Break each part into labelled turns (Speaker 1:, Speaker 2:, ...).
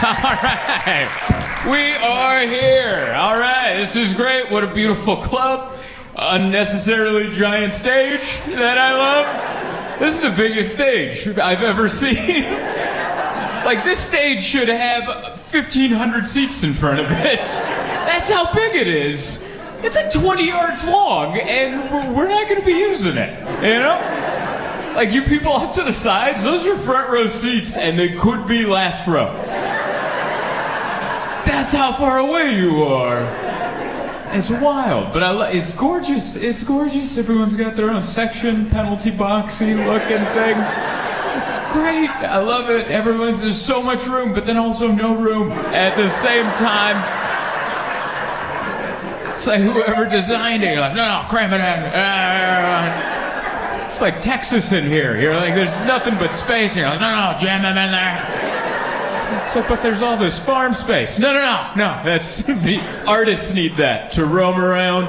Speaker 1: All right. We are here. All right. This is great. What a beautiful club. Unnecessarily giant stage that I love. This is the biggest stage I've ever seen. Like, this stage should have 1,500 seats in front of it. That's how big it is. It's like 20 yards long, and we're not going to be using it, you know? Like, you people off to the sides, those are front row seats, and they could be last row. That's how far away you are. It's wild, but it's gorgeous. It's gorgeous. Everyone's got their own section, penalty boxy looking thing. It's great. I love it. There's so much room, but then also no room at the same time. It's like whoever designed it, you're like, no, cram it in. It's like Texas in here. You're like, there's nothing but space. You're like, no, jam them in there. It's like, but there's all this farm space. No. That's the artists need that to roam around.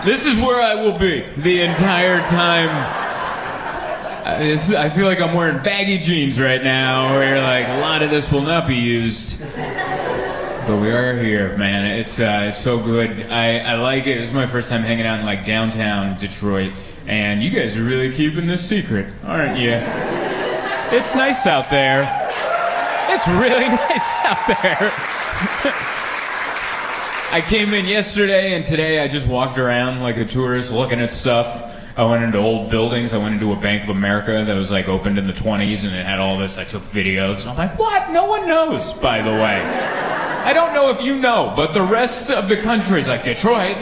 Speaker 1: This is where I will be the entire time. I feel like I'm wearing baggy jeans right now, where you're like, a lot of this will not be used. But we are here, man. It's so good. I like it. This is my first time hanging out in like downtown Detroit, and you guys are really keeping this secret, aren't you? It's nice out there. It's really nice out there. I came in yesterday, and today I just walked around like a tourist looking at stuff. I went into old buildings. I went into a Bank of America that was like opened in the 20s, and it had all this. I took videos, and I'm like, what? No one knows, by the way. I don't know if you know, but the rest of the country is like, Detroit.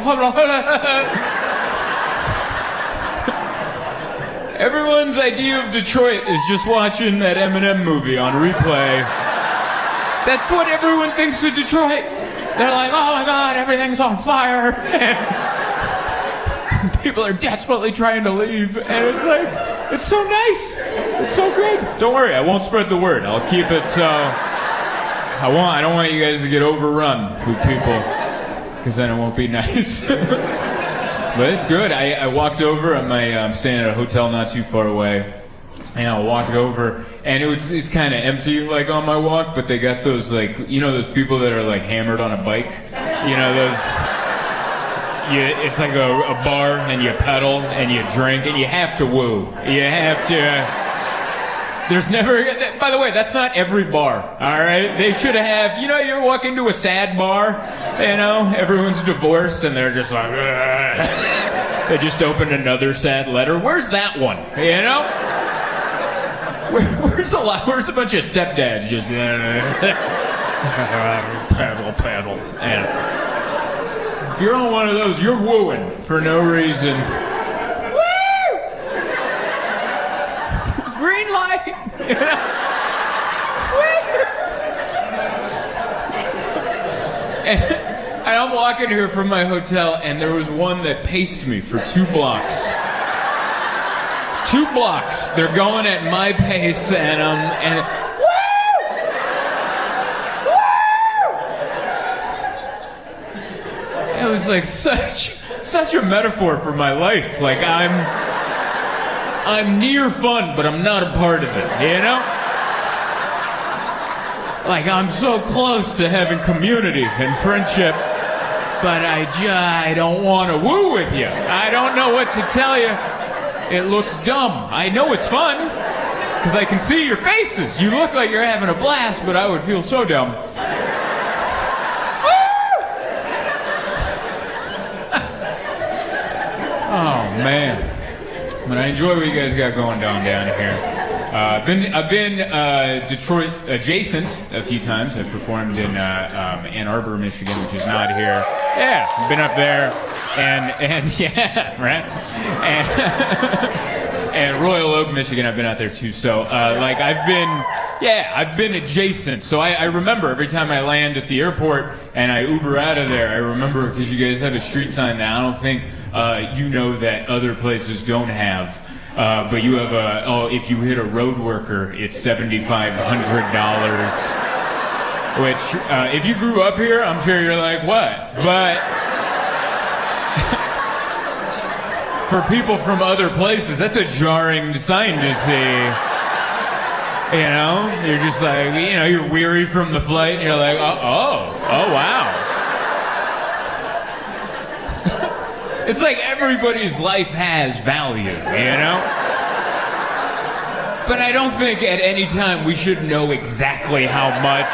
Speaker 1: Everyone's idea of Detroit is just watching that Eminem movie on replay. That's what everyone thinks of Detroit. They're like, oh my God, everything's on fire. And people are desperately trying to leave. And it's like, it's so nice. It's so great. Don't worry, I won't spread the word. I'll keep it so... I don't want you guys to get overrun with people, because then it won't be nice. But it's good. I walked over. I'm staying at a hotel not too far away, and I walked over, and it's kind of empty, like on my walk. But they got those, like, you know, those people that are like hammered on a bike. You know those. It's like a bar, and you pedal and you drink, and you have to woo. You have to. There's never, by the way, that's not every bar, all right? They should have, you know, you walk into a sad bar, you know, everyone's divorced and they're just like, ugh. They just opened another sad letter. Where's that one, you know? Where's a bunch of stepdads just, paddle. And if you're on one of those, you're wooing for no reason. Green light. You know? And I'm walking here from my hotel, and there was one that paced me for 2 blocks. 2 blocks. They're going at my pace, and it was like such a metaphor for my life. Like I'm near fun, but I'm not a part of it, you know? Like, I'm so close to having community and friendship, but I don't want to woo with you. I don't know what to tell you. It looks dumb. I know it's fun, because I can see your faces. You look like you're having a blast, but I would feel so dumb. Oh, man. But I enjoy what you guys got going down here. I've been Detroit adjacent a few times. I've performed in Ann Arbor, Michigan, which is not here. Yeah, I've been up there, and yeah, right. And Royal Oak, Michigan, I've been out there too. So like I've been adjacent. So I remember every time I land at the airport and I Uber out of there, I remember, because you guys have a street sign that I don't think you know that other places don't have. But you have if you hit a road worker, it's $7,500. Which, if you grew up here, I'm sure you're like, what? But for people from other places, that's a jarring sign to see. You know, you're just like, you know, you're weary from the flight, and you're like, oh, wow. It's like everybody's life has value, you know? But I don't think at any time we should know exactly how much.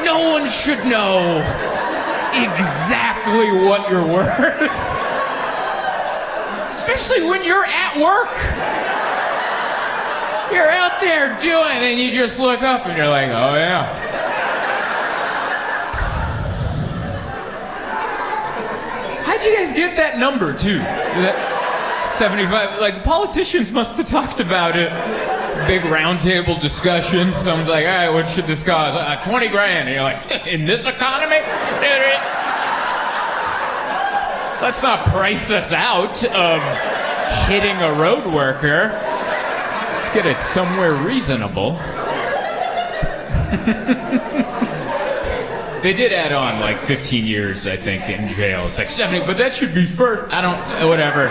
Speaker 1: No one should know exactly what you're worth. Especially when you're at work. You're out there doing, and you just look up and you're like, oh yeah. How'd you guys get that number too? That 75, like the politicians must have talked about it. Big roundtable discussion. Someone's like, all right, what should this cost? 20 grand. And you're like, in this economy? Let's not price us out of hitting a road worker. Let's get it somewhere reasonable. They did add on like 15 years, I think, in jail. It's like 70, but that should be first. I don't, whatever.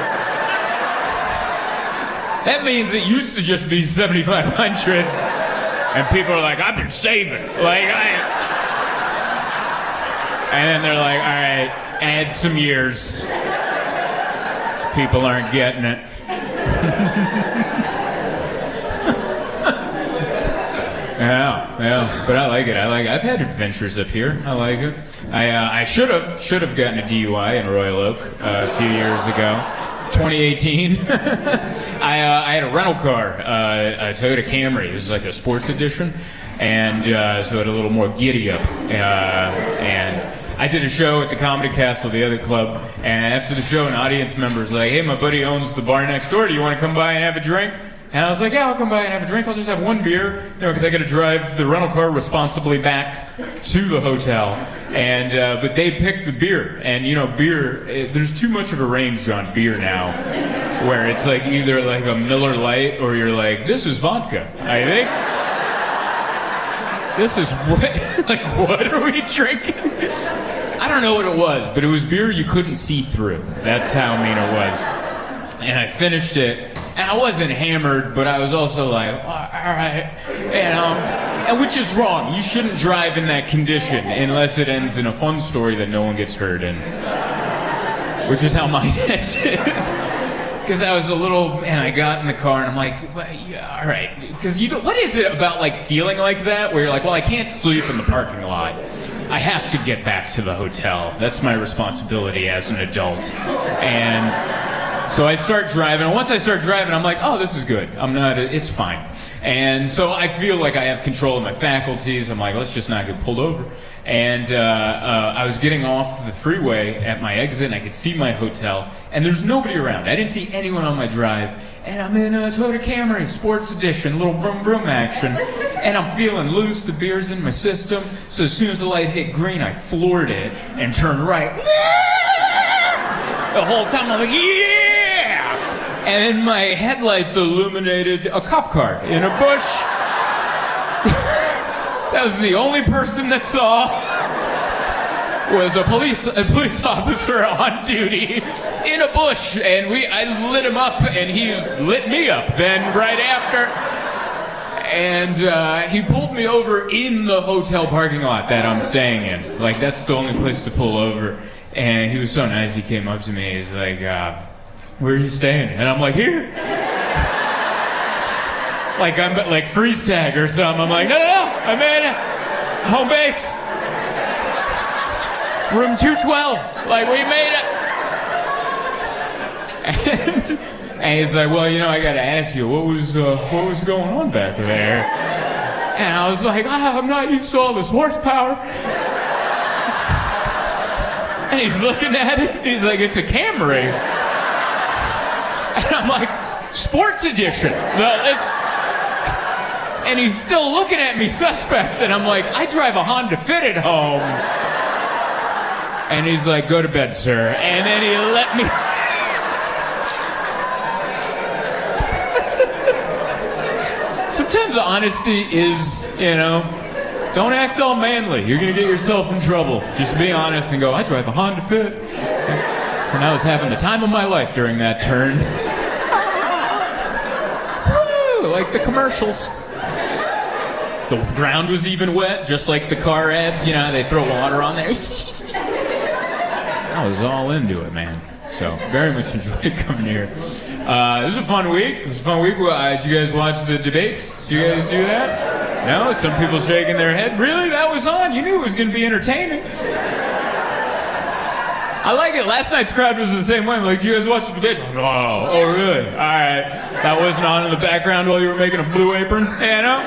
Speaker 1: That means it used to just be 7,500, and people are like, I've been saving. And then they're like, all right, add some years. These people aren't getting it. Yeah, but I like it. I've had adventures up here. I like it. I should have gotten a DUI in Royal Oak a few years ago. 2018. I had a rental car, a Toyota Camry. It was like a sports edition, and so it had a little more giddy up. And I did a show at the Comedy Castle, the other club, and after the show, an audience member was like, hey, my buddy owns the bar next door. Do you want to come by and have a drink? And I was like, yeah, I'll come by and have a drink. I'll just have one beer, because I got to drive the rental car responsibly back to the hotel. And but they picked the beer, and beer. There's too much of a range on beer now, where it's like either like a Miller Lite or you're like, this is vodka. I think this is what are we drinking? I don't know what it was, but it was beer you couldn't see through. That's how mean it was. And I finished it. And I wasn't hammered, but I was also like, all right, and which is wrong. You shouldn't drive in that condition unless it ends in a fun story that no one gets hurt in, which is how mine ended. Because I was a little, and I got in the car, and I'm like, well, yeah, all right. Because what is it about like feeling like that, where you're like, well, I can't sleep in the parking lot. I have to get back to the hotel. That's my responsibility as an adult, and. So I start driving, and once I start driving, I'm like, oh, this is good. It's fine. And so I feel like I have control of my faculties. I'm like, let's just not get pulled over. And I was getting off the freeway at my exit, and I could see my hotel, and there's nobody around. I didn't see anyone on my drive, and I'm in a Toyota Camry, Sports Edition, little vroom vroom action, and I'm feeling loose. The beer's in my system. So as soon as the light hit green, I floored it and turned right. The whole time I'm like, yeah! And then my headlights illuminated a cop car in a bush. That was the only person that saw was a police officer on duty in a bush. And I lit him up, and he lit me up then right after. And he pulled me over in the hotel parking lot that I'm staying in. Like, that's the only place to pull over. And he was so nice, he came up to me, he's like, where are you staying? And I'm like, here. Like I'm like freeze tag or something. I'm like, no, I'm in home base. Room 212. Like, we made it. And he's like, well, I gotta ask you, what was going on back there? And I was like, I'm not used to all this horsepower. And he's looking at it, and he's like, it's a Camry. And I'm like, Sports Edition. And he's still looking at me suspect, and I'm like, I drive a Honda Fit at home. And he's like, go to bed, sir. And then he let me... Sometimes honesty is, don't act all manly. You're going to get yourself in trouble. Just be honest and go, I drive a Honda Fit. And I was having the time of my life during that turn. Woo, like the commercials. The ground was even wet, just like the car ads. You know, they throw water on there. I was all into it, man. So, very much enjoyed coming here. This was a fun week. It was a fun week. Did you guys watch the debates? Did you guys do that? No? Some people shaking their head. Really? That was on? You knew it was going to be entertaining. I like it. Last night's crowd was the same way. I'm like, did you guys watch the debate? Oh, really? All right. That wasn't on in the background while you were making a Blue Apron? You know?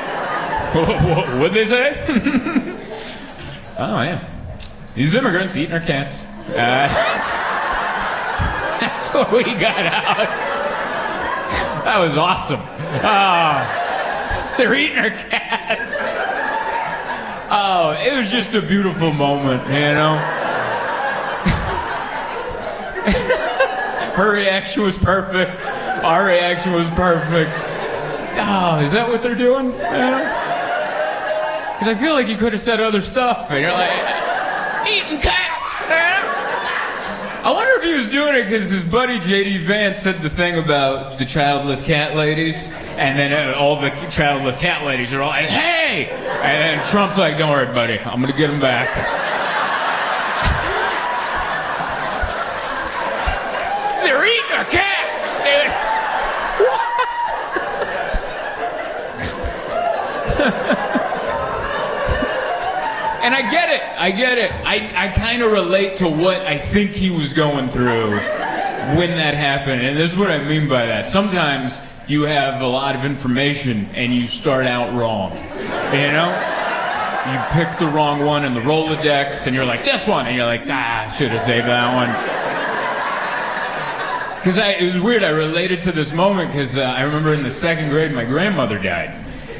Speaker 1: What'd they say? Oh, yeah. These immigrants eating our cats. That's what we got out. That was awesome. They're eating our cats. Oh, it was just a beautiful moment, you know? Her reaction was perfect. Our reaction was perfect. Oh, is that what they're doing? Because I feel like you could have said other stuff, and you're like, eating cats. I wonder if he was doing it because his buddy J.D. Vance said the thing about the childless cat ladies, and then all the childless cat ladies are all like, hey! And then Trump's like, don't worry, buddy, I'm going to get him back. They're eating our cats! And I get it. I kind of relate to what I think he was going through when that happened. And this is what I mean by that. Sometimes you have a lot of information and you start out wrong. You know? You pick the wrong one in the Rolodex and you're like, this one! And you're like, I should have saved that one. Because it was weird. I related to this moment because I remember in the second grade my grandmother died.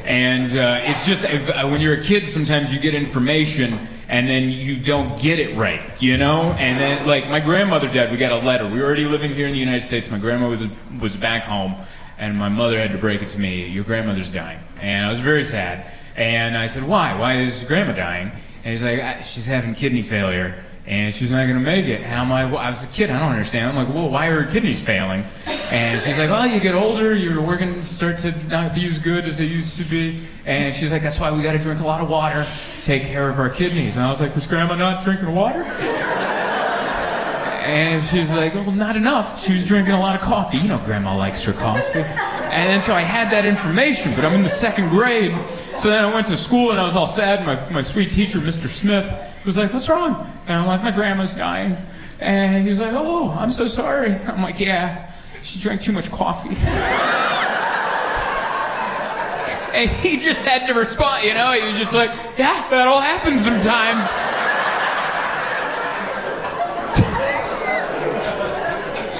Speaker 1: And it's just, when you're a kid, sometimes you get information and then you don't get it right, you know? And then, like, my grandmother died. We got a letter. We were already living here in the United States. My grandmother was back home, and my mother had to break it to me, your grandmother's dying. And I was very sad. And I said, why? Why is grandma dying? And he's like, she's having kidney failure, and she's not going to make it. And I'm like, well, I was a kid. I don't understand. I'm like, well, why are her kidneys failing? And she's like, well, you get older, your organs start to not be as good as they used to be. And she's like, that's why we got to drink a lot of water to take care of our kidneys. And I was like, was Grandma not drinking water? And she's like, well, not enough. She was drinking a lot of coffee. You know Grandma likes her coffee. And then so I had that information, but I'm in the second grade. So then I went to school and I was all sad. My sweet teacher, Mr. Smith, was like, what's wrong? And I'm like, my grandma's dying. And he's like, oh, I'm so sorry. I'm like, yeah. She drank too much coffee. And he just had to respond, you know? He was just like, yeah, that all happens sometimes.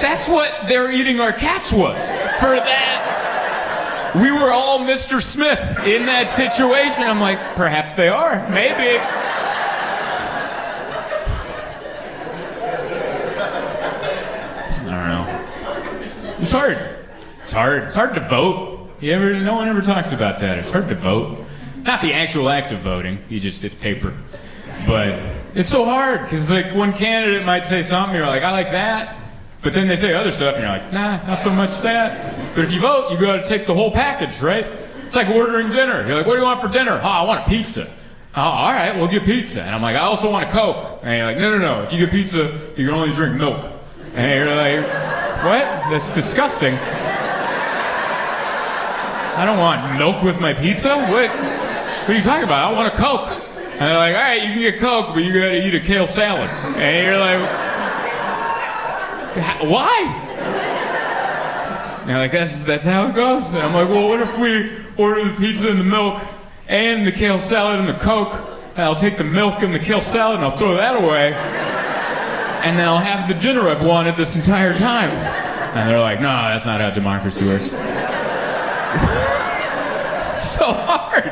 Speaker 1: That's what they're eating our cats was. For that, we were all Mr. Smith in that situation. I'm like, perhaps they are. Maybe. It's hard. It's hard to vote. No one ever talks about that. It's hard to vote. Not the actual act of voting. It's paper. But it's so hard because like one candidate might say something, you're like, I like that. But then they say other stuff, and you're like, nah, not so much that. But if you vote, you got to take the whole package, right? It's like ordering dinner. You're like, what do you want for dinner? Oh, I want a pizza. Oh, all right, we'll get pizza. And I'm like, I also want a Coke. And you're like, no. If you get pizza, you can only drink milk. And you're like, what? That's disgusting. I don't want milk with my pizza? What are you talking about? I want a Coke. And they're like, all right, you can get Coke, but you got to eat a kale salad. And you're like, why? And they're like, that's how it goes. And I'm like, well, what if we order the pizza and the milk and the kale salad and the Coke? And I'll take the milk and the kale salad and I'll throw that away. And then I'll have the dinner I've wanted this entire time. And they're like, no, that's not how democracy works. It's so hard.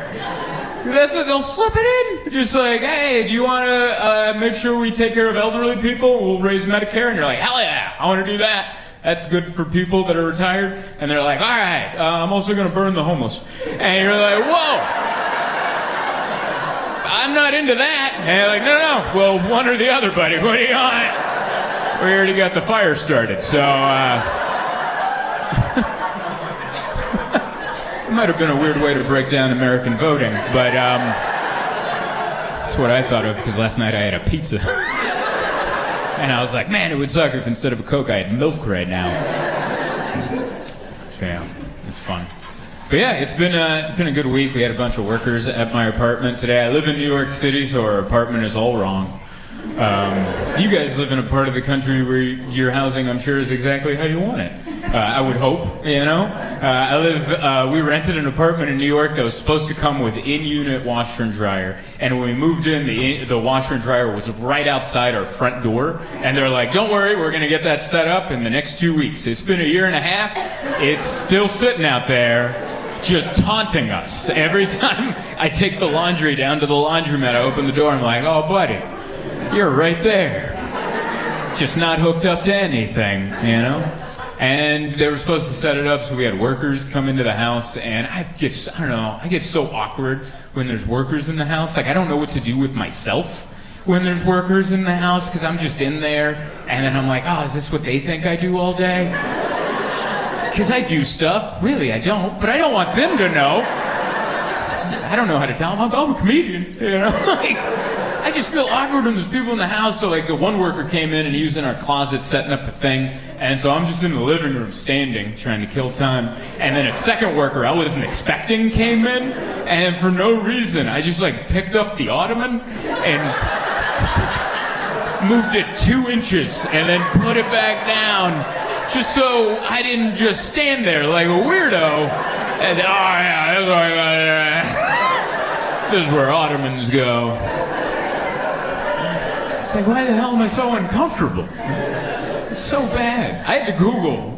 Speaker 1: That's what they'll slip it in. Just like, hey, do you want to make sure we take care of elderly people? We'll raise Medicare. And you're like, hell yeah, I want to do that. That's good for people that are retired. And they're like, all right, I'm also going to burn the homeless. And you're like, whoa. I'm not into that. And you're like, no. Well, one or the other, buddy. What do you want? We already got the fire started, so it might have been a weird way to break down American voting, but that's what I thought of, because last night I had a pizza. And I was like, man, it would suck if instead of a Coke I had milk right now. So yeah, it's fun. But yeah, it's been a good week. We had a bunch of workers at my apartment today. I live in New York City, so our apartment is all wrong. You guys live in a part of the country where your housing, I'm sure, is exactly how you want it. I would hope, you know. We rented an apartment in New York that was supposed to come with in-unit washer and dryer. And when we moved in, the washer and dryer was right outside our front door. And they're like, don't worry, we're going to get that set up in the next 2 weeks. It's been a year and a half. It's still sitting out there, just taunting us. Every time I take the laundry down to the laundromat, I open the door, I'm like, oh, buddy, you're right there. Just not hooked up to anything, you know? And they were supposed to set it up, so we had workers come into the house, and I get so awkward when there's workers in the house. Like, I don't know what to do with myself when there's workers in the house, because I'm just in there, and then I'm like, oh, is this what they think I do all day? Because I do stuff. Really, I don't, but I don't want them to know. I don't know how to tell them. I'm a comedian, you know? Like, I just feel awkward when there's people in the house. So like the one worker came in and he was in our closet setting up the thing. And so I'm just in the living room standing, trying to kill time. And then a second worker I wasn't expecting came in. And for no reason, I just like picked up the ottoman and moved it 2 inches and then put it back down. Just so I didn't just stand there like a weirdo. And oh yeah, this is where ottomans go. It's like, why the hell am I so uncomfortable? It's so bad. I had to Google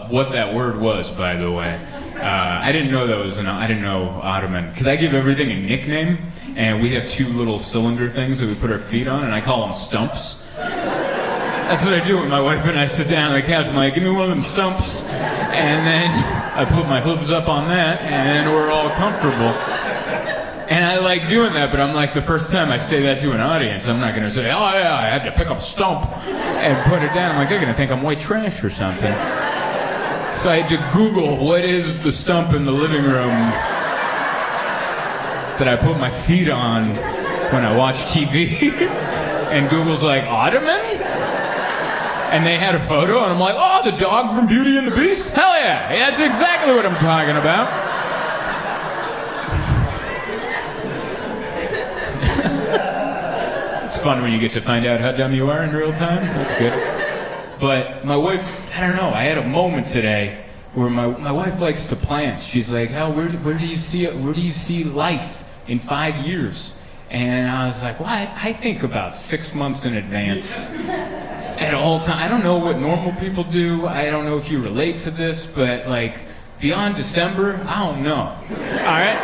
Speaker 1: what that word was, by the way. I didn't know I didn't know Ottoman, because I give everything a nickname, and we have 2 little cylinder things that we put our feet on, and I call them stumps. That's what I do when my wife and I sit down on the couch. I'm like, give me one of them stumps, and then I put my hooves up on that, and we're all comfortable. And I like doing that, but I'm like, the first time I say that to an audience, I'm not going to say, oh yeah, I had to pick up a stump and put it down. I'm like, they're going to think I'm white trash or something. So I had to Google, what is the stump in the living room that I put my feet on when I watch TV? And Google's like, Ottoman? And they had a photo, and I'm like, oh, the dog from Beauty and the Beast? Hell yeah, that's exactly what I'm talking about. It's fun when you get to find out how dumb you are in real time. That's good. But my wife, I don't know, I had a moment today where my wife likes to plan. She's like, oh, where do you see life in 5 years? And I was like, well, I think about 6 months in advance at all times. I don't know what normal people do. I don't know if you relate to this, but like beyond December, I don't know. All right?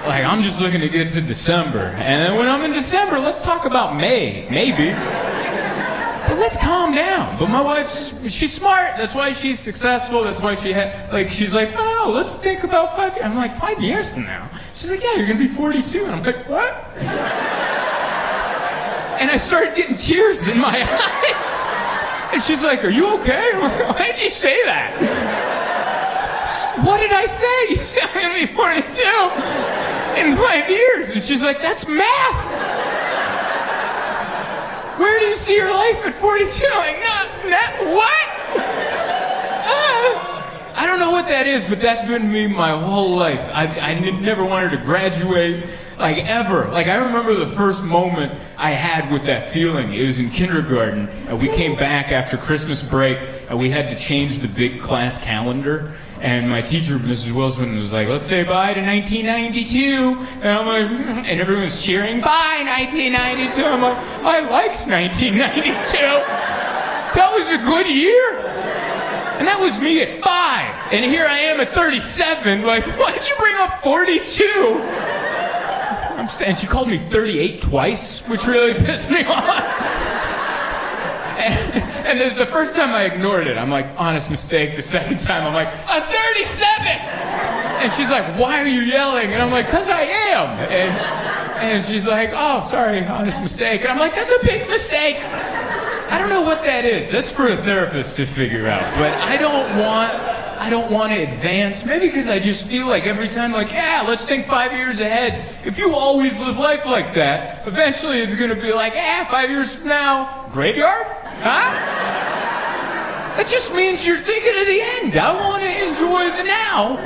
Speaker 1: Like, I'm just looking to get to December. And then when I'm in December, let's talk about May, maybe. But let's calm down. But my wife's, she's smart. That's why she's successful. That's why she's like, no, let's think about 5 years. I'm like, 5 years from now? She's like, yeah, you're going to be 42. And I'm like, what? And I started getting tears in my eyes. And she's like, are you okay? I'm like, why did you say that? What did I say? You said I'm going to be 42 in 5 years. And she's like, that's math. Where do you see your life at 42? I'm like, what? I don't know what that is, but that's been me my whole life. I never wanted to graduate, like ever. Like I remember the first moment I had with that feeling. It was in kindergarten. We came back after Christmas break, and we had to change the big class calendar. And my teacher, Mrs. Wilson, was like, let's say bye to 1992. And I'm like, and everyone's cheering, bye 1992. I'm like, I liked 1992. That was a good year. And that was me at 5. And here I am at 37. Like, why did you bring up 42? And she called me 38 twice, which really pissed me off. And the first time I ignored it, I'm like, honest mistake. The second time, I'm like, I'm 37! And she's like, why are you yelling? And I'm like, because I am. And she's like, oh, sorry, honest mistake. And I'm like, that's a big mistake. I I don't know what that is. That's for a therapist to figure out. But I don't want to advance. Maybe because I just feel like every time, like, yeah, let's think 5 years ahead. If you always live life like that, eventually it's going to be like, 5 years from now, graveyard? Huh? That just means you're thinking of the end. I want to enjoy the now.